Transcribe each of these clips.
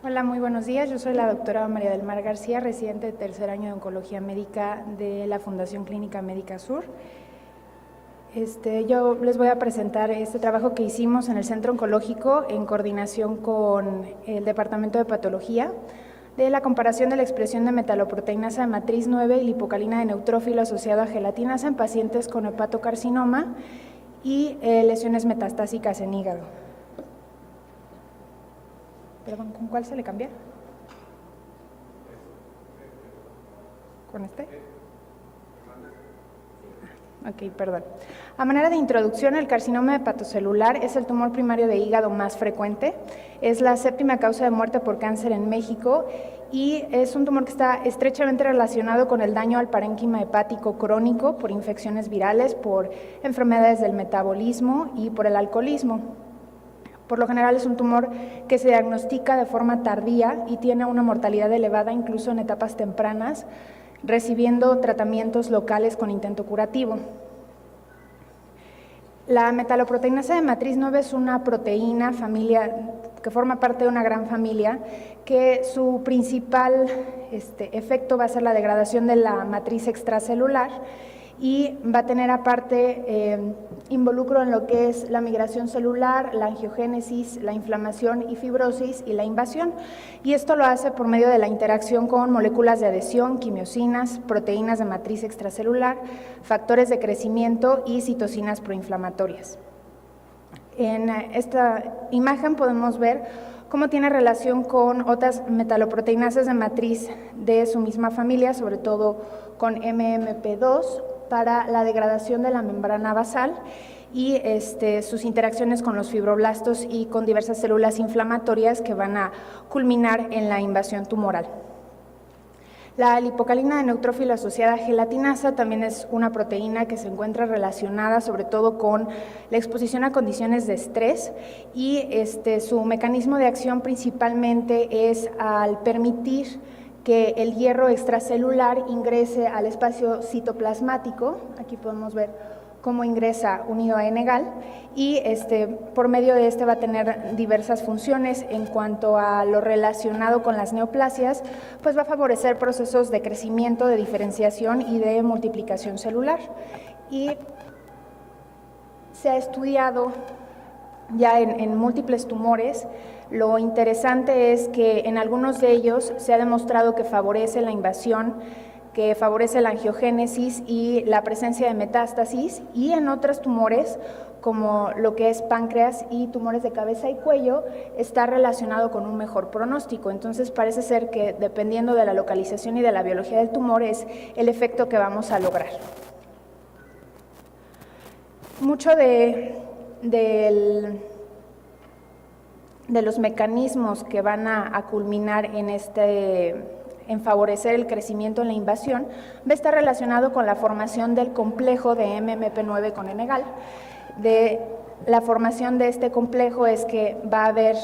Hola, muy buenos días. Yo soy la doctora María del Mar García, residente de tercer año de Oncología Médica de la Fundación Clínica Médica Sur. Yo les voy a presentar este trabajo que hicimos en el Centro Oncológico en coordinación con el Departamento de Patología de la comparación de la expresión de metaloproteinasa de matriz 9 y lipocalina de neutrófilo asociado a gelatinasa en pacientes con hepatocarcinoma y lesiones metastásicas en hígado. Perdón, ¿con cuál se le cambia? ¿Con este? Ok, perdón. A manera de introducción, el carcinoma hepatocelular es el tumor primario de hígado más frecuente, es la séptima causa de muerte por cáncer en México y es un tumor que está estrechamente relacionado con el daño al parénquima hepático crónico por infecciones virales, por enfermedades del metabolismo y por el alcoholismo. Por lo general es un tumor que se diagnostica de forma tardía y tiene una mortalidad elevada incluso en etapas tempranas, recibiendo tratamientos locales con intento curativo. La metaloproteinasa de matriz 9 es una proteína que forma parte de una gran familia que su principal efecto va a ser la degradación de la matriz extracelular y va a tener aparte involucro en lo que es la migración celular, la angiogénesis, la inflamación y fibrosis y la invasión. Y esto lo hace por medio de la interacción con moléculas de adhesión, quimiosinas, proteínas de matriz extracelular, factores de crecimiento y citocinas proinflamatorias. En esta imagen podemos ver cómo tiene relación con otras metaloproteinasas de matriz de su misma familia, sobre todo con MMP2, para la degradación de la membrana basal y sus interacciones con los fibroblastos y con diversas células inflamatorias que van a culminar en la invasión tumoral. La lipocalina de neutrófilo asociada a gelatinasa también es una proteína que se encuentra relacionada sobre todo con la exposición a condiciones de estrés y su mecanismo de acción principalmente es al permitir que el hierro extracelular ingrese al espacio citoplasmático. Aquí podemos ver cómo ingresa unido a N-gal y por medio de va a tener diversas funciones en cuanto a lo relacionado con las neoplasias, pues va a favorecer procesos de crecimiento, de diferenciación y de multiplicación celular. Y se ha estudiado ya en múltiples tumores. Lo interesante es que en algunos de ellos se ha demostrado que favorece la invasión, que favorece la angiogénesis y la presencia de metástasis, y en otros tumores, como lo que es páncreas y tumores de cabeza y cuello, está relacionado con un mejor pronóstico. Entonces parece ser que dependiendo de la localización y de la biología del tumor es el efecto que vamos a lograr. Mucho de los mecanismos que van a culminar en favorecer el crecimiento en la invasión, va a estar relacionado con la formación del complejo de MMP9 con N-gal. De la formación de este complejo es que va a haber,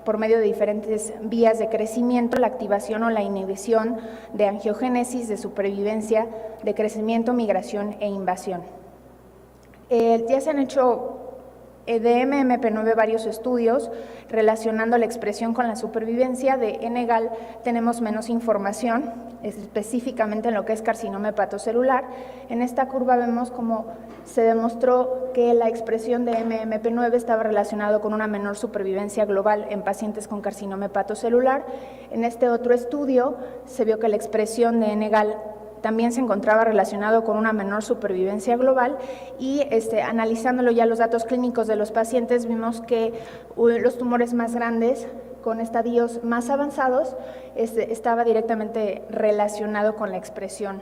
por medio de diferentes vías de crecimiento, la activación o la inhibición de angiogénesis, de supervivencia, de crecimiento, migración e invasión. Ya se han hecho de MMP9 varios estudios relacionando la expresión con la supervivencia. De N-gal tenemos menos información, específicamente en lo que es carcinoma hepatocelular. En esta curva vemos cómo se demostró que la expresión de MMP9 estaba relacionado con una menor supervivencia global en pacientes con carcinoma hepatocelular. En este otro estudio se vio que la expresión de N-gal también se encontraba relacionado con una menor supervivencia global y analizándolo ya los datos clínicos de los pacientes vimos que los tumores más grandes con estadios más avanzados estaba directamente relacionado con la expresión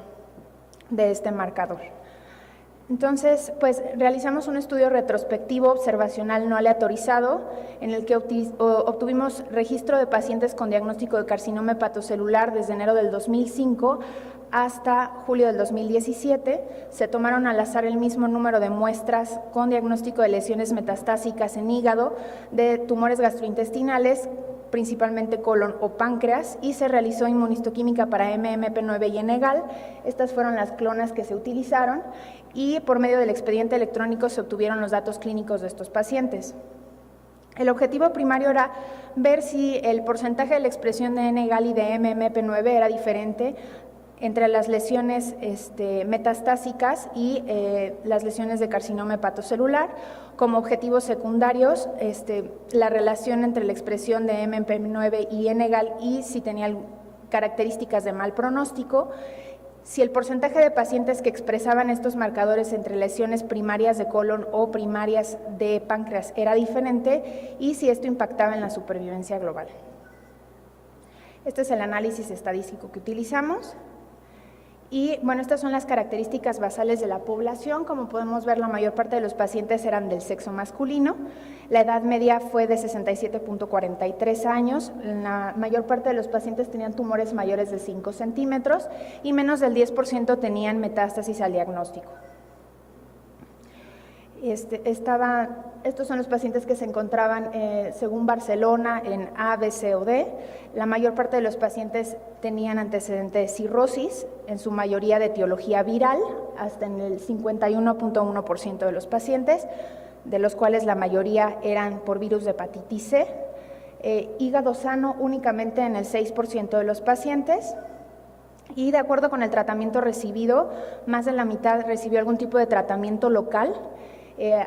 de este marcador. Entonces, pues realizamos un estudio retrospectivo observacional no aleatorizado en el que obtuvimos registro de pacientes con diagnóstico de carcinoma hepatocelular desde enero del 2005 hasta julio del 2017. Se tomaron al azar el mismo número de muestras con diagnóstico de lesiones metastásicas en hígado, de tumores gastrointestinales, principalmente colon o páncreas, y se realizó inmunistoquímica para MMP9 y N-gal. Estas fueron las clonas que se utilizaron y por medio del expediente electrónico se obtuvieron los datos clínicos de estos pacientes. El objetivo primario era ver si el porcentaje de la expresión de N-gal y de MMP9 era diferente entre las lesiones metastásicas y las lesiones de carcinoma hepatocelular. Como objetivos secundarios, la relación entre la expresión de MMP9 y N-gal y si tenía características de mal pronóstico, si el porcentaje de pacientes que expresaban estos marcadores entre lesiones primarias de colon o primarias de páncreas era diferente y si esto impactaba en la supervivencia global. Este es el análisis estadístico que utilizamos. Y bueno, estas son las características basales de la población. Como podemos ver, la mayor parte de los pacientes eran del sexo masculino. La edad media fue de 67.43 años. La mayor parte de los pacientes tenían tumores mayores de 5 centímetros y menos del 10% tenían metástasis al diagnóstico. Estos son los pacientes que se encontraban, según Barcelona, en A, B, C o D. La mayor parte de los pacientes tenían antecedente de cirrosis, en su mayoría de etiología viral, hasta en el 51.1% de los pacientes, de los cuales la mayoría eran por virus de hepatitis C. Hígado sano únicamente en el 6% de los pacientes. Y de acuerdo con el tratamiento recibido, más de la mitad recibió algún tipo de tratamiento local.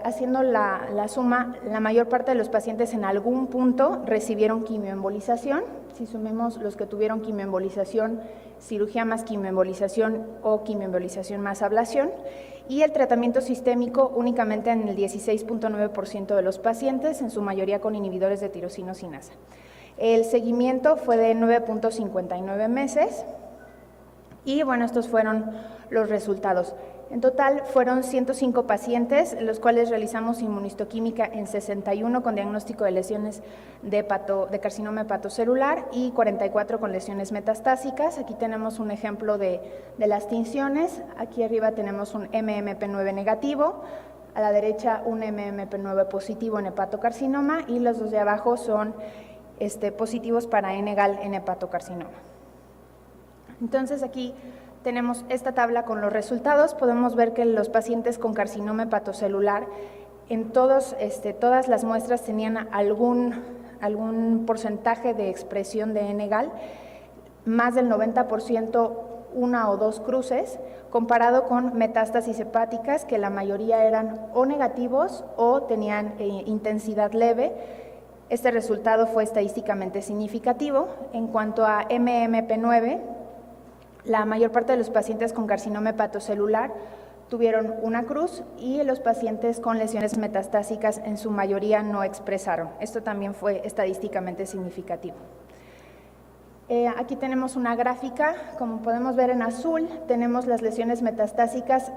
Haciendo la suma, la mayor parte de los pacientes en algún punto recibieron quimioembolización. Si sumemos los que tuvieron quimioembolización, cirugía más quimioembolización o quimioembolización más ablación, y el tratamiento sistémico únicamente en el 16.9% de los pacientes, en su mayoría con inhibidores de tirosinosinasa. El seguimiento fue de 9.59 meses y bueno, estos fueron los resultados. En total fueron 105 pacientes, los cuales realizamos inmunistoquímica en 61 con diagnóstico de lesiones de carcinoma hepatocelular y 44 con lesiones metastásicas. Aquí tenemos un ejemplo de las tinciones. Aquí arriba tenemos un MMP9 negativo, a la derecha un MMP9 positivo en hepatocarcinoma y los dos de abajo son positivos para N-gal en hepatocarcinoma. Entonces aquí tenemos esta tabla con los resultados. Podemos ver que los pacientes con carcinoma hepatocelular en todas las muestras tenían algún porcentaje de expresión de N-gal, más del 90% una o dos cruces, comparado con metástasis hepáticas que la mayoría eran o negativos o tenían intensidad leve. Este resultado fue estadísticamente significativo. En cuanto a MMP9, la mayor parte de los pacientes con carcinoma hepatocelular tuvieron una cruz y los pacientes con lesiones metastásicas en su mayoría no expresaron. Esto también fue estadísticamente significativo. Aquí tenemos una gráfica, como podemos ver en azul, tenemos las lesiones metastásicas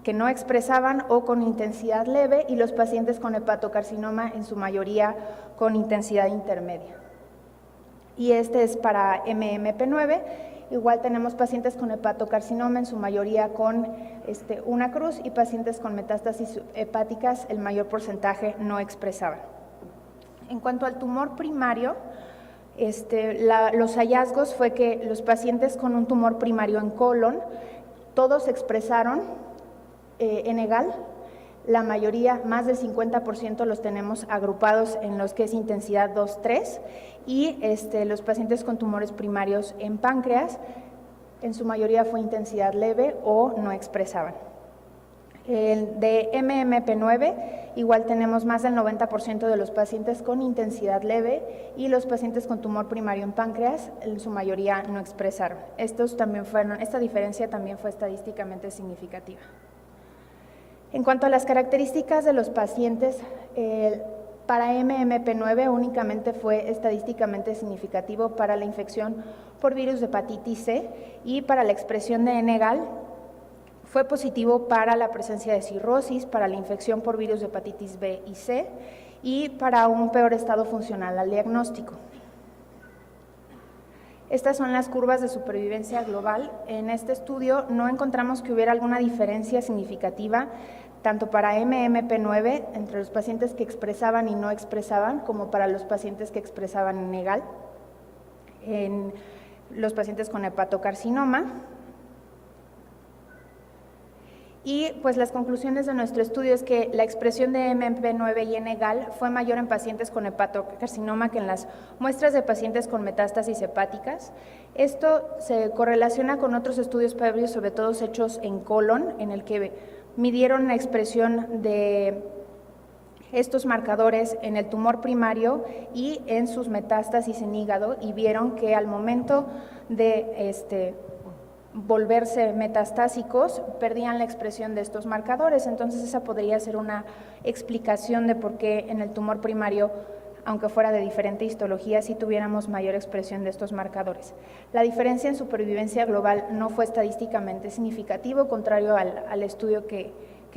que no expresaban o con intensidad leve y los pacientes con hepatocarcinoma en su mayoría con intensidad intermedia. Y este es para MMP9. Igual tenemos pacientes con hepatocarcinoma, en su mayoría con una cruz, y pacientes con metástasis hepáticas, el mayor porcentaje no expresaban. En cuanto al tumor primario, los hallazgos fue que los pacientes con un tumor primario en colon, todos expresaron N-gal. La mayoría, más del 50%, los tenemos agrupados en los que es intensidad 2-3 y los pacientes con tumores primarios en páncreas, en su mayoría fue intensidad leve o no expresaban. El de MMP9, igual tenemos más del 90% de los pacientes con intensidad leve y los pacientes con tumor primario en páncreas, en su mayoría no expresaron. Esta diferencia también fue estadísticamente significativa. En cuanto a las características de los pacientes, para MMP9 únicamente fue estadísticamente significativo para la infección por virus de hepatitis C y para la expresión de N-gal fue positivo para la presencia de cirrosis, para la infección por virus de hepatitis B y C y para un peor estado funcional al diagnóstico. Estas son las curvas de supervivencia global. En este estudio no encontramos que hubiera alguna diferencia significativa tanto para MMP9 entre los pacientes que expresaban y no expresaban, como para los pacientes que expresaban N-gal, en los pacientes con hepatocarcinoma. Y pues las conclusiones de nuestro estudio es que la expresión de MMP9 y N-gal fue mayor en pacientes con hepatocarcinoma que en las muestras de pacientes con metástasis hepáticas. Esto se correlaciona con otros estudios previos, sobre todo hechos en colon, en el que midieron la expresión de estos marcadores en el tumor primario y en sus metástasis en hígado, y vieron que al momento de volverse metastásicos, perdían la expresión de estos marcadores. Entonces esa podría ser una explicación de por qué en el tumor primario, aunque fuera de diferente histología, sí tuviéramos mayor expresión de estos marcadores. La diferencia en supervivencia global no fue estadísticamente significativo, contrario al estudio que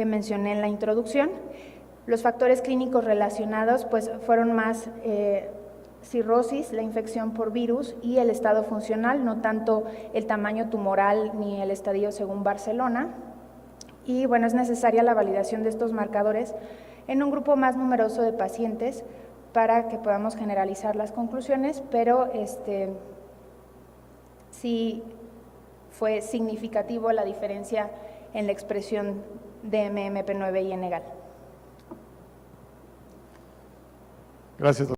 mencioné en la introducción. Los factores clínicos relacionados pues fueron más cirrosis, la infección por virus y el estado funcional, no tanto el tamaño tumoral ni el estadio según Barcelona. Y bueno, es necesaria la validación de estos marcadores en un grupo más numeroso de pacientes para que podamos generalizar las conclusiones, pero sí fue significativo la diferencia en la expresión de MMP9 y N-gal. Gracias, doctor.